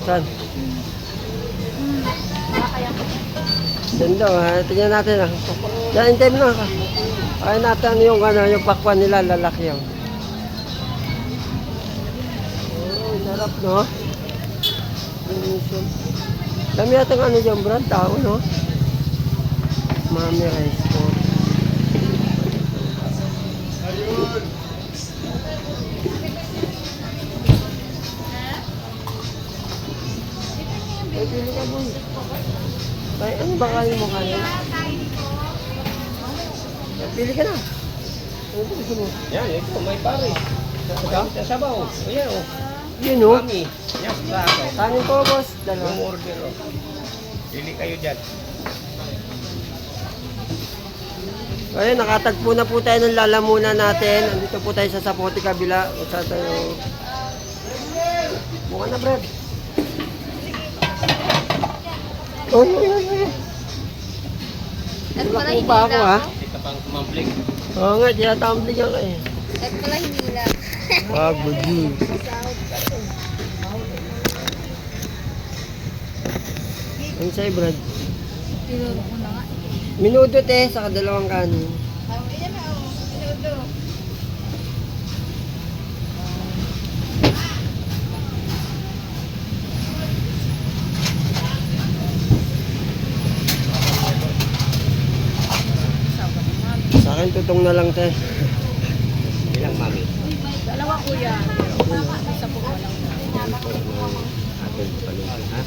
Saan? Ganda ha. Tingnan natin ha. Yan, hintay mo na. Kaya natin yung, yung pakwan nila, lalaki yun. Oh, sarap no? Dami yata ano dyan, Brad, tao no? Mami rice po. Ay, pili ka boy. Ay, ano ba kain mo kain? Pili ka na. Ano ba gusto mo? Yan, ito, may pare. Sabaw. Ayan o. Yun o. Mami. Yan, sa ako. Kanin ko, boss. Dalawa. Yung order o. Pili kayo dyan. Ayun, nakatagpo na po tayo ng lalamunan natin. Andito po tayo sa Sapote kabila. O sa tayo. Buka na, Brad. Oy, oy, oy, oy. At pala Wala pa ako, ha? Ito pang kumambling. Oo nga, tinatambling ako eh. At pala hindi lang. Wag, bugi. Ano sa'yo, Brad? Tinuro ko na nga. Minuto te, saka dalawang kanin. Ayan na o. Minuto. Sa akin, tutong na lang te. Bilang mami. Dalawa kuya. Isa po ko lang. Atin pa rin. Ha?